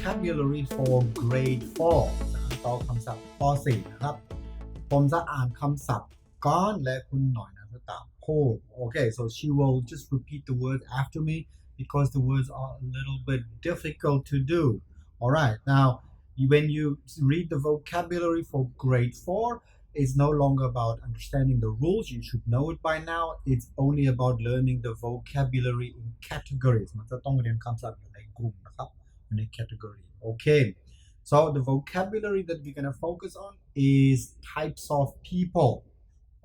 vocabulary for grade 4 ต่อคำศัพท์ป .4 นะครับผมจะอ่านคำศัพท์ก่อนและคุณหน่อยนะจะตามพูด Okay, so she will just repeat the words after me because the words are a little bit difficult to do. Alright, now when you read the vocabulary for grade 4, it's no longer about understanding the rules. You should know it by now. It's only about learning the vocabulary in categories. มันจะต้องเรียนคำศัพท์อยู่ในกลุ่มนะครับอยู่ใน category. Okay, so the vocabulary that we're going to focus on is types of people.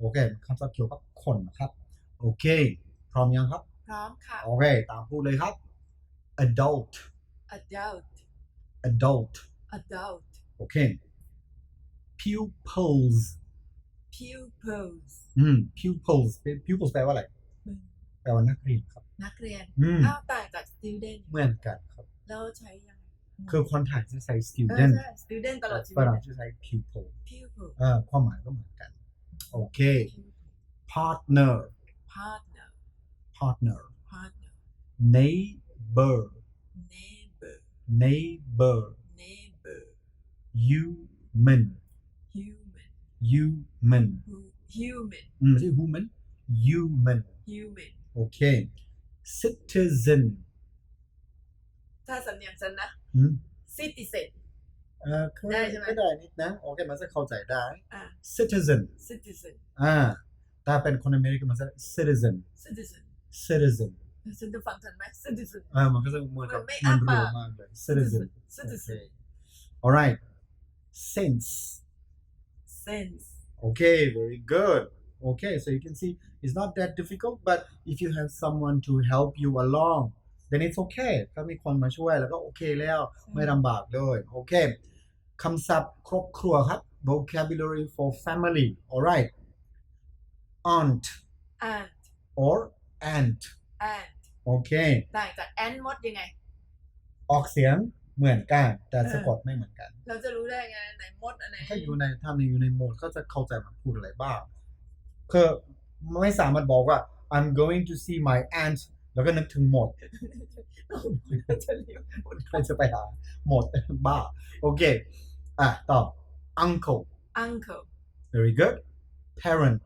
Okay, คำศัพท์เกี่ยวกับคนนะครับ Okay, พร้อมยังครับพร้อมค่ะ Okay, ตามพูดเลยครับ adult adult adult adult Okay, pupils pupils pupils pupils แปลว่าอะไรแปลว่านักเรียนครับนักเรียนต่างจาก student เหมือนกันครับแล้วใช้ยังไงคือคนไทยจะใช้ student student ตลอดชีวิตฝรั่งจะใช้ pupil pupil ความหมายก็เหมือนกันโอเค partner partner partner partner neighbor neighbor neighbor neighbor human human human human ไม่ใช่ human human human โอเค citizen ถ้าสำเนียงฉันนะ citizen ได้ใช่ไหมก็ได้นิดนะโอเคมันจะเข้าใจได้ citizen ถ้าเป็นคนอเมริกันมันจะ citizen ฉันจะฟังทันไหม citizen มันก็จะเหมือนกับไม่ มั อ้าน ปา รัว ก มากเลย citizen citizen alright sense okay very good okay so you can see it's not that difficult but if you have someone to help you along then it's okay ถ้ามีคนมาช่วยแล้วก็โอเคแล้วไม่ลำบากเลยโอเคคำศัพท์ครอบครัวครับ vocabulary for family alright aunt or aunt โอเคต่างจาก ant มดยังไงออกเสียงเหมือนกันแต่สะกดไม่เหมือนกันเราจะรู้ได้ไงไหนมดอันไหนถ้าอยู่ในโหมดก็จะเข้าใจมันพูดอะไรบ้างคือไม่สามารถบอกว่า I'm going to see my aunt แล้วก็นึกถึงหมดใครจะไปหาหมดบ้าโอเคต่อ uncle very good parent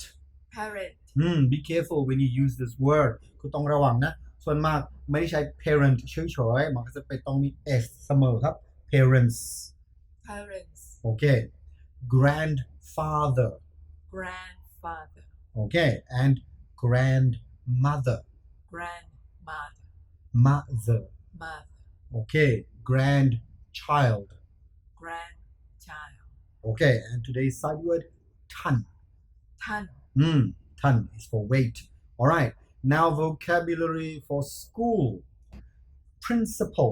be careful when you use this word คุณต้องระวังนะส่วนมากไม่ได้ใช้ parent เฉยๆมันก็จะไปต้องมี s เสมอครับ parents โอเค grandfatherโอเค and grandmother mother โอเค grandchildโอเค and today's side word ton is for weight alright now vocabulary for school principal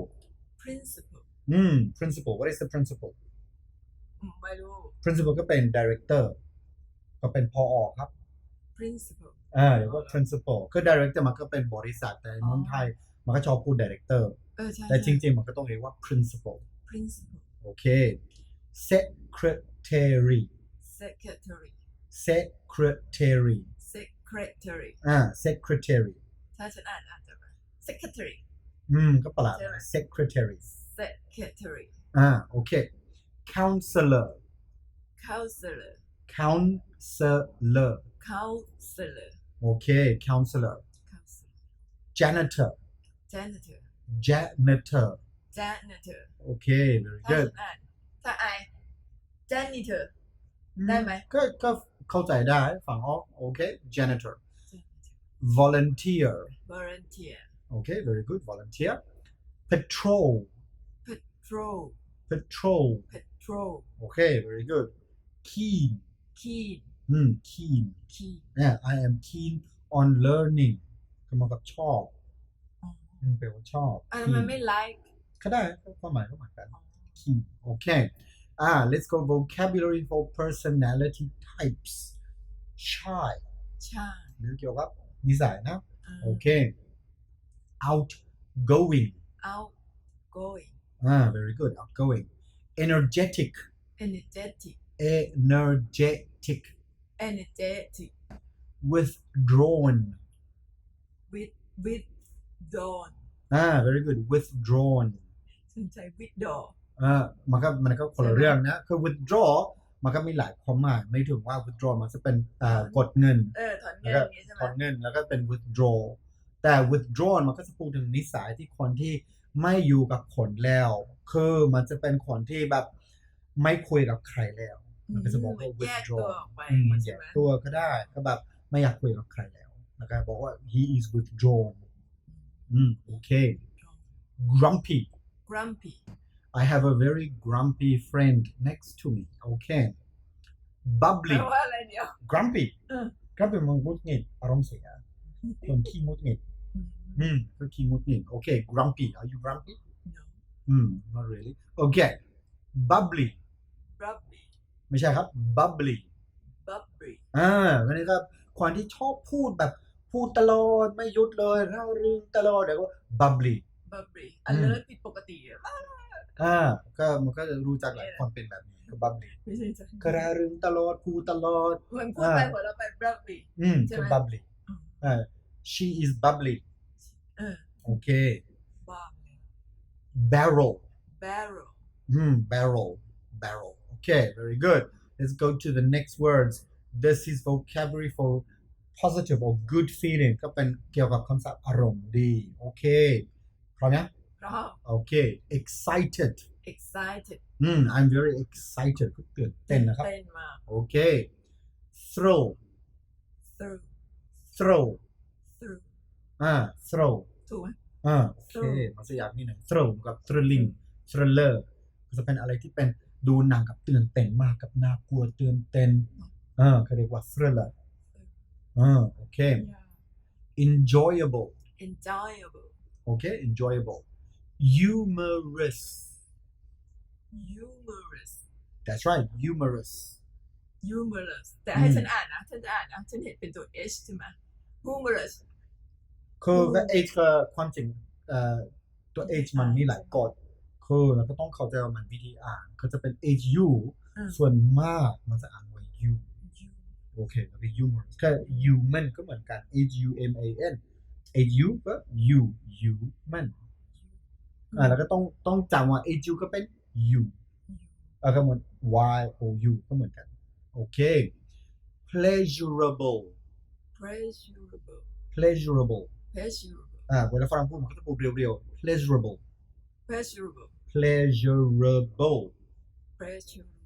what is the principal ไม่รู้ principal ก็เป็น director ก็เป็นผอ.ครับ principal เรียกว่า principal คือ director มันก็เป็นบริษัทแต่ในเมืองไทยมันก็ชอบพูด director แต่จริงๆมันก็ต้องเรียกว่า principal โอเค secretary ถ้าฉันอ่านอาจจะ secretary ก็ประหลาด secretary โอเค counselor โอเค counselor janitor โอเค very good ถ้าไอ janitor ได้ไหมก็เข้าใจได้ฟังออกโอเค janitor volunteer okay very good volunteer patrol okay very good keen yeah I am keen on learning ก็มากับชอบแปลว่าชอบมันไม่ like ก็ได้ความหมายก็เหมือนกัน keen okay let's go vocabulary for personality types shy หรือเกี่ยวกับนิสัยนะโอเค outgoing very good outgoing energetic withdrawn very good withdrawn ฉันใช้ withdraw มันก็คนละ ใช่ไหม เรื่องนะคือ withdraw มันก็มีหลายความหมายไม่ถึงว่า withdraw มันจะเป็นกดเงิน ถอนเงิ แล้ว น ก็ อย่างงี้ใช่ไหม ถอนเงินแล้วก็เป็น withdraw แต่ withdraw มันก็จะพูดถึงนิสัยที่คนที่ไม่อยู่กับคนแล้วคือมันจะเป็นคนที่แบบไม่คุยกับใครแล้วมันก็จะบอกว่า แยกตัว withdraw ออกไป มันแย ใช่ ก ไหม ตัวก็ได้ก็แบบไม่อยากคุยกับใครแล้วแล้วก็บอกว่า he is withdrawn โอเค grumpy grumpy I have a very grumpy friend next to me โอเค แปล bubbly ว่าอะไรเดียว grumpy เออ grumpy มันงุดหงิดอารมณ์เสียคนขี้งุดหงิดก็ขี้งุดหงิดโอเค grumpy are you grumpy no not really okay bubbly bubbly ไม่ใช่ครับ bubbly bubbly วันนี้ครับคนที่ชอบพูดแบบพูดตลอดไม่หยุดเลยเล่าเรื่องตลอดเดี๋ยวก็ bubbly bubbly alert ผิดปกติอะ ก็มันก็จะรู้จักหลายคนเป็นแบบนี้ก็ bubbly ไม่ใช่จ้ะ ก็ร่าเริงตลอดพูดตลอด มันพูดไปหัวเราะไป bubbly ใช่ ก็ ไหม bubbly she is bubbly โอเค bubbly barrel barrel barrel okay very good let's go to the next words this is vocabulary for positive or good feeling ก็เป็นเกี่ยวกับคำศัพท์อารมณ์ดีโอเคพร้อมยัง พร้อม โอเค excited excited I'm very excited ก็ตื่นเต้นนะครับ เต้นมาก โอเค throw through throw through throw ถูกไหม โอเคมันจะอยากนี่หน่อย throw กับ thrilling thriller ก็จะเป็นอะไรที่เป็นดูหนังกับตื่นเต้นมากกับน่ากลัวตื่นเต้นเขาเรียกว่า thriller โอเค enjoyable enjoyable โอเค enjoyable humorous humorous that's right humorous humorous แต่ให้ฉันอ่านนะฉันจะอ่านนะฉันเห็นเป็นตัว h ใช่ไหม humorous คือก็ h ก็ความจริงตัว h มันมีหลายกฎคือเราก็ต้องเข้าใจว่ามันวิธีอ่านก็จะเป็น hu ส่วนมากมันจะอ่านว่า u โอเคแล้วก็ humorous ก็ human ก็เหมือนกัน human hu ก็ human แล้วก็ต้องจำว่า hu ก็เป็น u ก็เหมือน y o u ก็เหมือนกันโอเค pleasurable pleasurable pleasurable pleasurable เวลาฝรั่งพูดมันก็จะพูดเรียวๆ pleasurable pleasurable pleasurable pleasurable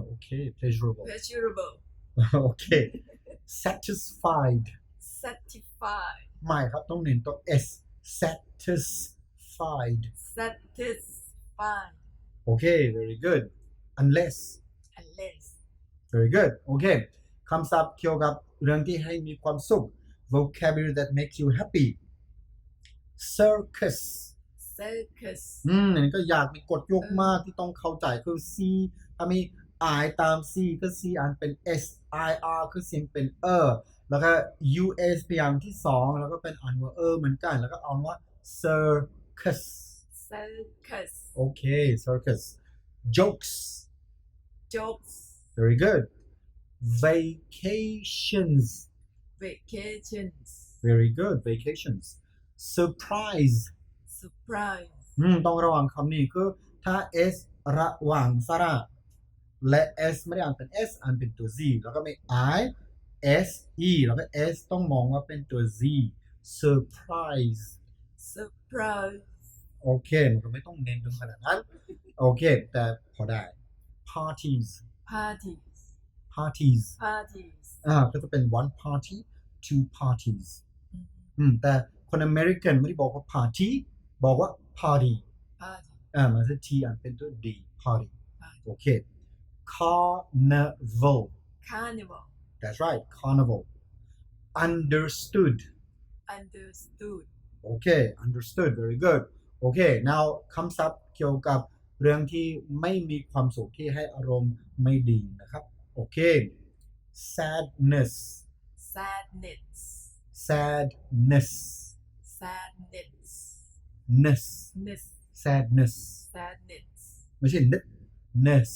โอเค pleasurable pleasurable โอเค satisfied satisfied ไม่ครับต้องเน้นตัว s satisfied satisfied โอเค very good unless unless very good โอเคคำศัพท์เกี่ยวกับเรื่องที่ให้มีความสุข vocabulary that makes you happy circus circus อันนี้ก็อยากมีกฎยกมากที่ต้องเข้าใจคือ c ถ้ามี i ตาม c ก็ c อ่านเป็น s i r คือเสียงเป็นแล้วก็ u s พยางค์ที่สองแล้วก็เป็นอ่านว่าเหมือนกันแล้วก็อ่านว่า circus circus โอเค circus jokes jokes very good vacations vacations very good vacations surprise surprise ต้องระวังคำนี้คือถ้า s ระหว่างสระและ s ไม่ได้อ่านเป็น s อ่านเป็นตัว z แล้วก็มี i s e แล้วก็ s ต้องมองว่าเป็นตัว z surprise surprise โอเคมันก็ไม่ต้องเน้นถึงขนาดนั้นโอเคแต่พอได้ parties parties parties parties ก็จะเป็น one party two parties แต่คนอเมริกันไม่ได้บอกว่า party บอกว่า party party มันจะ t อ่านเป็นตัว d party โอเค carnival carnival that's right carnival understood understood โอเค understood very good โอเค now คำศัพท์เกี่ยวกับเรื่องที่ไม่มีความสุขที่ให้อารมณ์ไม่ดีนะครับโอเค sadness sadness sadness sadness ness ness sadness sadness ไม่ใช่ ness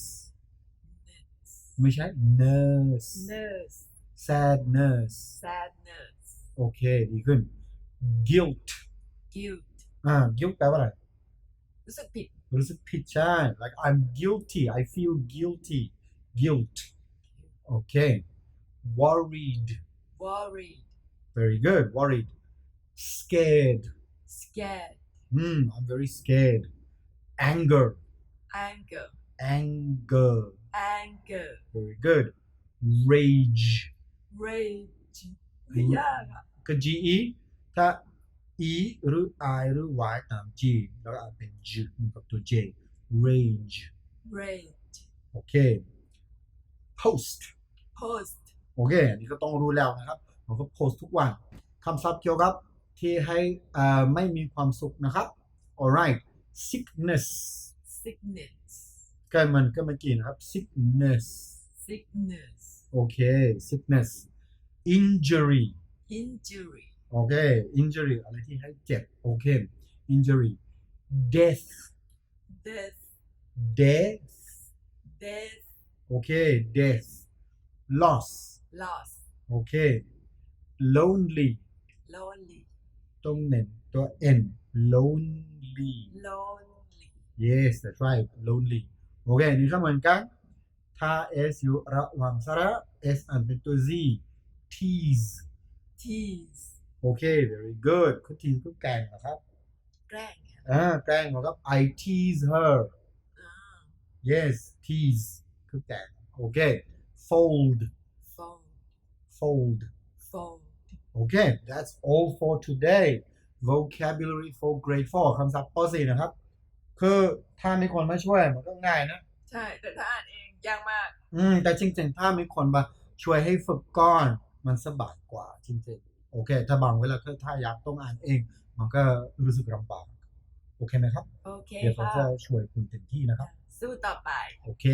ไม่ใช่ nurse nurse sadness sadness โอเคดีขึ้น guilt guilt guilt แปลว่าอะไร รู้สึกผิด รู้สึกผิดใช่ like I'm guilty I feel guilty guilt okay worried worried very good worried scared scared I'm very scared anger anger anger anger very good rage rage ยากอ่ะ คือ ge ถ้า e หรือ I หรือ y ตาม g แล้วอาจเป็น j กับตัว j rage rage โอเค post post โอเคอันนี้ก็ต้องรู้แล้วนะครับผมก็โพสต์ทุกวันคำศัพท์เกี่ยวกับที่ให้ไม่มีความสุขนะครับ alright sickness sickness ก็เมื่อกี้นะครับ sickness sickness โอเค sickness injury injury โอเค injury อะไรที่ให้เจ็บโอเค injury death death death death โอเค death loss loss โอเค lonely lonely ต้องเน้นตัว n lonely lonely yes that's right lonely โอเคนี่ก็เหมือนกันถ้า s อยู่ระหว่างสระ s อ่านเป็นตัว z tease tease โอเค very good คือ tease ก็แกล้งนะครับ แกล้งเนี่ย แกล้งนะครับ I tease her yes tease คือแกล้งโอเค fold fold fold fold okay that's all for today vocabulary for grade 4 คำศัพท์ป .4 นะครับคือถ้ามีคนมาช่วยมันก็ง่ายนะ ใช่แต่ถ้าอ่านเองยากมาก แต่จริงๆถ้ามีคนมาช่วยให้ฝึกก่อนมันสบายกว่าจริงๆโอเคถ้าบางเวลาถ้าอยากต้องอ่านเองมันก็รู้สึกลำบากโอเคไหมครับ โอเค เดี๋ยวผม ค่ะ จะช่วยคุณเต็มที่นะครับ สู้ต่อไป โอเค